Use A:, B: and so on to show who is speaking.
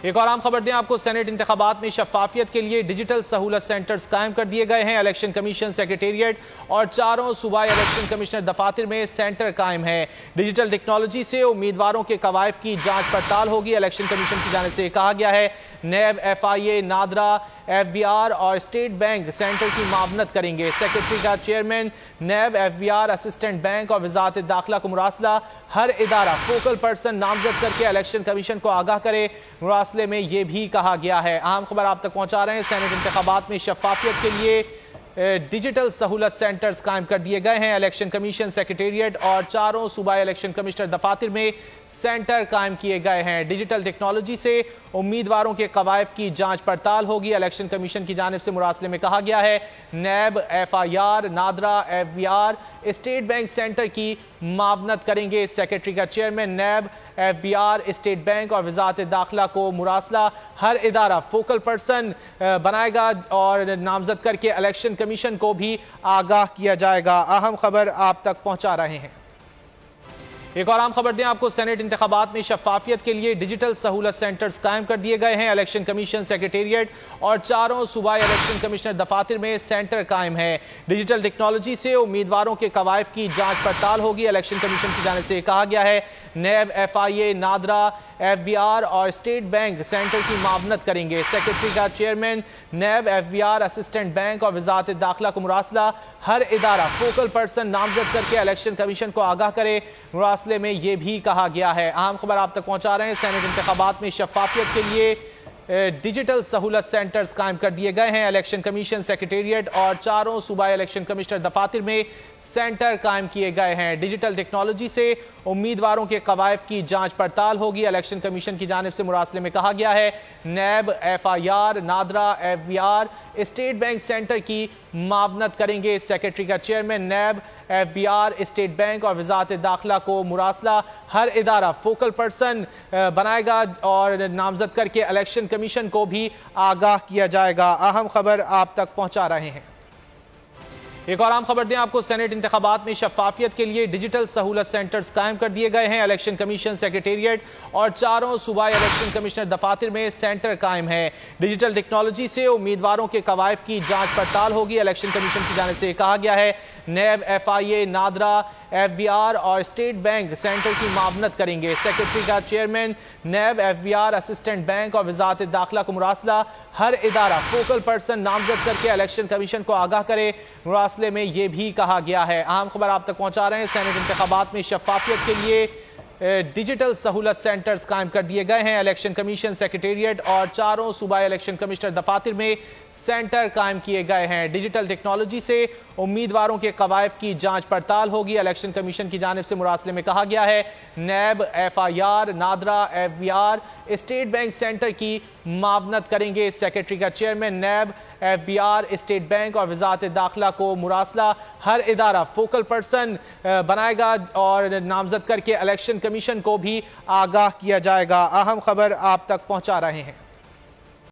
A: एक और आम खबर दें आपको, सेनेट इंतखाबात में शफाफियत के लिए डिजिटल सहूलत सेंटर्स कायम कर दिए गए हैं। इलेक्शन कमीशन सेक्रेटेरिएट और चारों सूबाई इलेक्शन कमिश्नर दफातर में सेंटर कायम है। डिजिटल टेक्नोलॉजी से उम्मीदवारों के कवायद की जांच पड़ताल होगी। इलेक्शन कमीशन की जानिब से कहा गया है नैब, FIA, नादरा, FBR और स्टेट बैंक सेंटर की मावनत करेंगे। सेक्रेटरी का चेयरमैन नैब, FBR, असिस्टेंट बैंक और वजारत दाखिला को मुरासला हर इदारा फोकल पर्सन नामजद करके इलेक्शन कमीशन को आगाह करे। मुरासले में यह भी कहा गया है। अहम खबर आप तक पहुंचा रहे हैं। सेनेट इंतखाबात में शफाफियत के लिए डिजिटल सहूलत सेंटर्स कायम कर दिए गए हैं। इलेक्शन कमीशन सेक्रेटेरिएट और चारों सूबाई इलेक्शन कमिश्नर दफातर में सेंटर कायम किए गए हैं। डिजिटल टेक्नोलॉजी से उम्मीदवारों के कवायद की जांच पड़ताल होगी। इलेक्शन कमीशन की जानिब से मुरासले में कहा गया है नैब, FIR, NADRA, FBR, state bank centre की मावनत करेंगे। सेक्रेटरी का चेयरमैन नैब, FBR, स्टेट बैंक और वजारत दाखिला को मुरासला हर इदारा फोकल पर्सन बनाएगा और नामजद करके इलेक्शन कमीशन को भी आगाह किया जाएगा। अहम खबर आप तक पहुंचा रहे हैं। एक और आम खबर दें आपको, सेनेट इंतखाबात में शफाफियत के लिए डिजिटल सहूलत सेंटर्स कायम कर दिए गए हैं। इलेक्शन कमीशन सेक्रेटेरिएट और चारों सूबाई इलेक्शन कमिश्नर दफातर में सेंटर कायम है। डिजिटल टेक्नोलॉजी से उम्मीदवारों के कवायद की जांच पड़ताल होगी। इलेक्शन कमीशन की जानिब से कहा गया है नैब, FIA, नादरा, FBR और स्टेट बैंक सेंटर की मावनत करेंगे। सेक्रेटरी का चेयरमैन नैब, FBR, असिस्टेंट बैंक और वजारत दाखिला को मुरासला हर इदारा फोकल पर्सन नामजद करके इलेक्शन कमीशन को आगाह करे। मुरासले में यह भी कहा गया है। अहम खबर आप तक पहुंचा रहे हैं। सेनेट इंतखाबात में शफाफियत के लिए डिजिटल सहूलत सेंटर्स कायम कर दिए गए हैं। इलेक्शन कमीशन सेक्रेटेरिएट और चारों सूबाई इलेक्शन कमिश्नर दफातर में सेंटर कायम किए गए हैं। डिजिटल टेक्नोलॉजी से उम्मीदवारों के कवायद की जांच पड़ताल होगी। इलेक्शन कमीशन की जानिब से मुरासले में कहा गया है नैब, FIR, NADRA, FBR, state bank centre की मावनत करेंगे। सेक्रेटरी का चेयरमैन नैब, FBR, स्टेट बैंक और वजारत दाखिला को मुरासला हर इदारा फोकल पर्सन बनाएगा और नामजद करके इलेक्शन कमीशन को भी आगाह किया जाएगा। अहम खबर आप तक पहुंचा रहे हैं। एक और आम खबर दें आपको, सेनेट इंतखाबात में शफाफियत के लिए डिजिटल सहूलत सेंटर्स कायम कर दिए गए हैं। इलेक्शन कमीशन सेक्रेटेरिएट और चारों सूबाई इलेक्शन कमिश्नर दफातर में सेंटर कायम है। डिजिटल टेक्नोलॉजी से उम्मीदवारों के कवायद की जांच पड़ताल होगी। इलेक्शन कमीशन की जानिब से कहा गया है नैब, FIA, नादरा, FBR और स्टेट बैंक सेंटर की मावनत करेंगे। सेक्रेटरी का चेयरमैन नैब, FBR, असिस्टेंट बैंक और वजारत दाखिला को मुरासला हर इदारा फोकल पर्सन नामजद करके इलेक्शन कमीशन को आगाह करे। मुरासले में यह भी कहा गया है। अहम खबर आप तक पहुंचा रहे हैं। सेनेट इंतखाबात में शफाफियत के लिए डिजिटल सहूलत सेंटर्स कायम कर दिए गए हैं। इलेक्शन कमीशन सेक्रेटेरिएट और चारों सूबाई इलेक्शन कमिश्नर दफातर में सेंटर कायम किए गए हैं। डिजिटल टेक्नोलॉजी से उम्मीदवारों के कवायद की जांच पड़ताल होगी। इलेक्शन कमीशन की जानिब से मुरासले में कहा गया है नैब, FIR, NADRA, FBR, state bank centre की मावनत करेंगे। सेक्रेटरी का चेयरमैन नैब, FBR, स्टेट बैंक और वजारत दाखिला को मुरासला हर इदारा फोकल पर्सन बनाएगा और नामजद करके इलेक्शन कमीशन को भी आगाह किया जाएगा। अहम खबर आप तक पहुंचा रहे हैं।